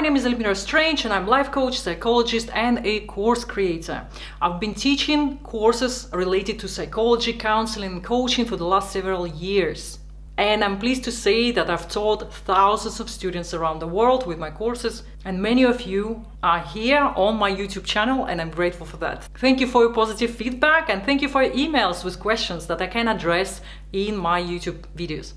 name is Elmira Strange and I'm life coach, psychologist and a course creator. I've been teaching courses related to psychology, counseling and coaching for the last several years. And I'm pleased to say that I've taught thousands of students around the world with my courses, and many of you are here on my YouTube channel and I'm grateful for that. Thank you for your positive feedback and thank you for your emails with questions that I can address in my YouTube videos.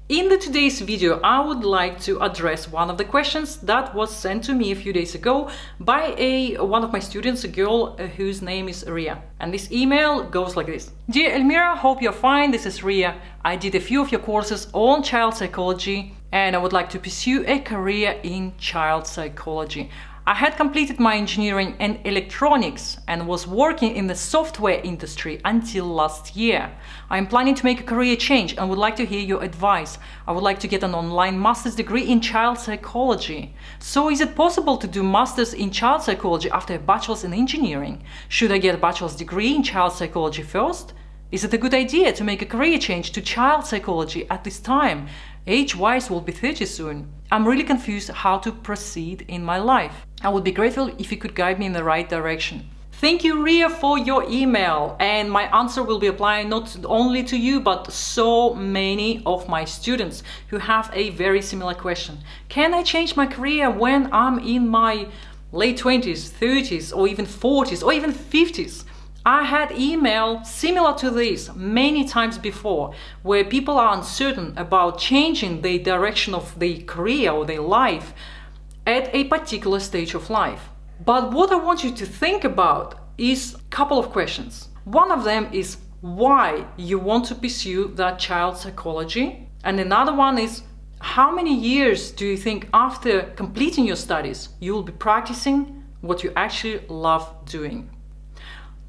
In today's video, I would like to address one of the questions that was sent to me a few days ago by one of my students, a girl whose name is Ria. And this email goes like this. Dear Elmira, hope you're fine. This is Ria. I did a few of your courses on child psychology and I would like to pursue a career in child psychology. I had completed my engineering in electronics and was working in the software industry until last year. I am planning to make a career change and would like to hear your advice. I would like to get an online master's degree in child psychology. So is it possible to do master's in child psychology after a bachelor's in engineering? Should I get a bachelor's degree in child psychology first? Is it a good idea to make a career change to child psychology at this time? Age-wise, will be 30 soon. I'm really confused how to proceed in my life. I would be grateful if you could guide me in the right direction. Thank you, Ria, for your email. And my answer will be applying not only to you, but so many of my students who have a very similar question. Can I change my career when I'm in my late 20s, 30s, or even 40s, or even 50s? I had email similar to this many times before, where people are uncertain about changing the direction of their career or their life at a particular stage of life. But what I want you to think about is a couple of questions. One of them is why you want to pursue that child psychology, and another one is how many years do you think after completing your studies you will be practicing what you actually love doing?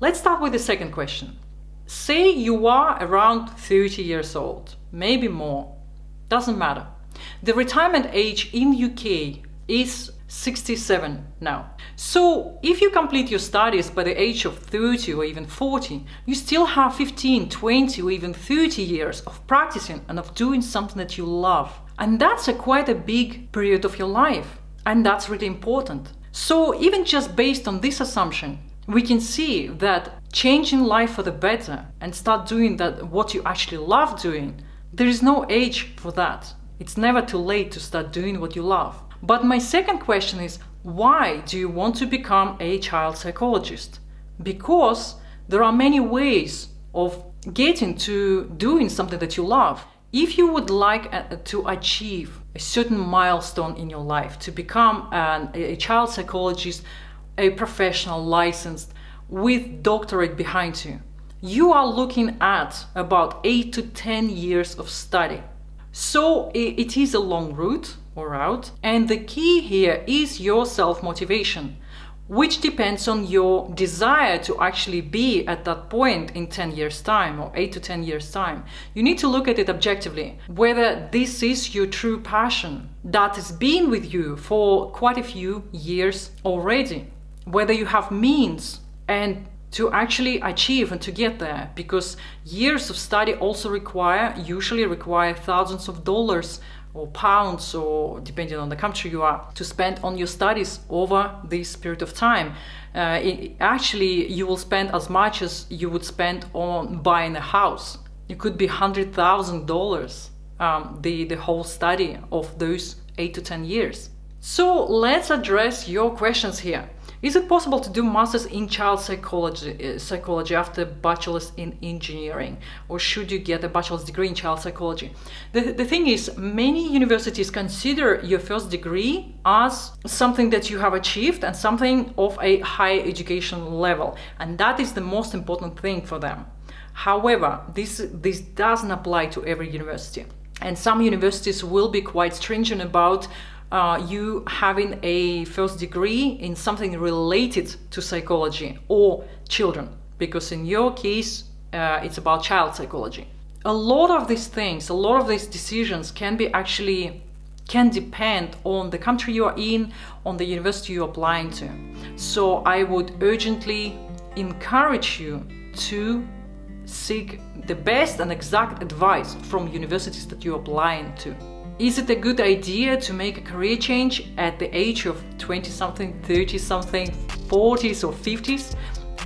Let's start with the second question. Say you are around 30 years old, maybe more, doesn't matter. The retirement age in UK is 67 now. So if you complete your studies by the age of 30 or even 40, you still have 15, 20 or even 30 years of practicing and of doing something that you love. And that's quite a big period of your life. And that's really important. So even just based on this assumption, we can see that changing life for the better and start doing that what you actually love doing, there is no age for that. It's never too late to start doing what you love. But my second question is, why do you want to become a child psychologist? Because there are many ways of getting to doing something that you love. If you would like to achieve a certain milestone in your life, to become a child psychologist, a professional licensed with doctorate behind you, you are looking at about 8 to 10 years of study. So it is a long route or route, and the key here is your self-motivation, which depends on your desire to actually be at that point in 10 years time or 8 to 10 years time. You need to look at it objectively, whether this is your true passion that has been with you for quite a few years already, whether you have means and to actually achieve and to get there, because years of study also usually require thousands of dollars or pounds, or depending on the country you are, to spend on your studies over this period of time. Actually, you will spend as much as you would spend on buying a house. It could be $100,000, the whole study of those 8 to 10 years. So let's address your questions here. Is it possible to do masters in child psychology after bachelor's in engineering? Or should you get a bachelor's degree in child psychology? The thing is, many universities consider your first degree as something that you have achieved and something of a high education level. And that is the most important thing for them. However, this doesn't apply to every university. And some universities will be quite stringent about you having a first degree in something related to psychology or children, because in your case, it's about child psychology. A lot of these things, a lot of these decisions can depend on the country you are in, on the university you're applying to. So I would urgently encourage you to seek the best and exact advice from universities that you're applying to. Is it a good idea to make a career change at the age of 20-something, 30-something, 40s or 50s?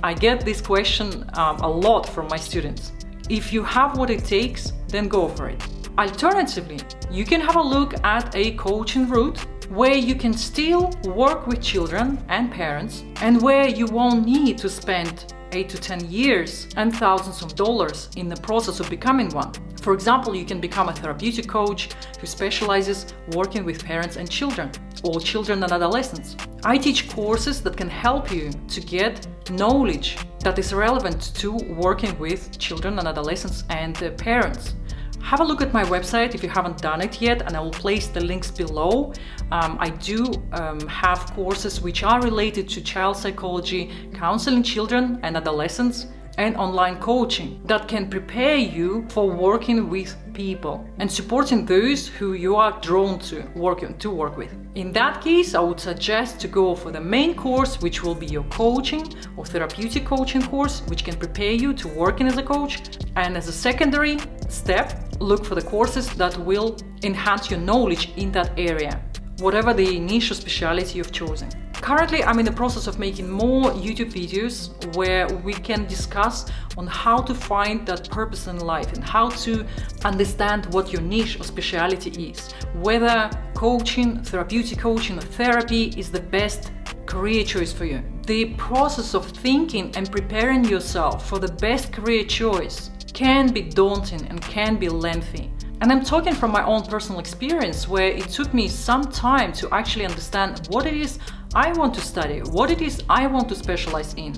I get this question a lot from my students. If you have what it takes, then go for it. Alternatively, you can have a look at a coaching route where you can still work with children and parents, and where you won't need to spend 8 to 10 years and thousands of dollars in the process of becoming one. For example, you can become a therapeutic coach who specializes working with parents and children, or children and adolescents. I teach courses that can help you to get knowledge that is relevant to working with children and adolescents and parents. Have a look at my website if you haven't done it yet, and I will place the links below. I do have courses which are related to child psychology, counseling children and adolescents, and online coaching that can prepare you for working with people and supporting those who you are drawn to work with. In that case, I would suggest to go for the main course, which will be your coaching or therapeutic coaching course, which can prepare you to working as a coach. And as a secondary step, look for the courses that will enhance your knowledge in that area, whatever the niche or specialty you've chosen. Currently, I'm in the process of making more YouTube videos where we can discuss on how to find that purpose in life and how to understand what your niche or specialty is, whether coaching, therapeutic coaching or therapy is the best career choice for you. The process of thinking and preparing yourself for the best career choice can be daunting and can be lengthy. And I'm talking from my own personal experience, where it took me some time to actually understand what it is I want to study, what it is I want to specialize in.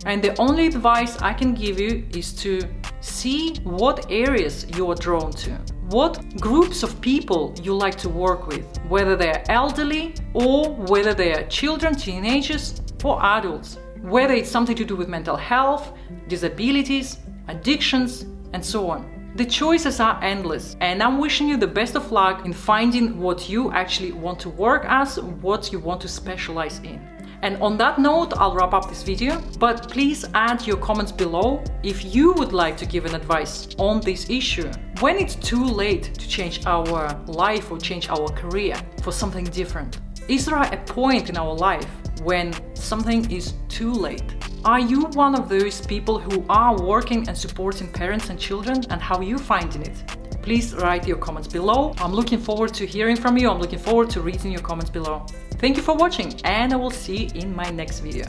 And the only advice I can give you is to see what areas you are drawn to, what groups of people you like to work with, whether they're elderly or whether they are children, teenagers or adults, whether it's something to do with mental health, disabilities, addictions, and so on. The choices are endless, and I'm wishing you the best of luck in finding what you actually want to work as, what you want to specialize in. And on that note, I'll wrap up this video, but please add your comments below if you would like to give an advice on this issue. When it's too late to change our life or change our career for something different? Is there a point in our life when something is too late? Are you one of those people who are working and supporting parents and children, and how are you finding it? Please write your comments below. I'm looking forward to hearing from you. I'm looking forward to reading your comments below. Thank you for watching, and I will see you in my next video.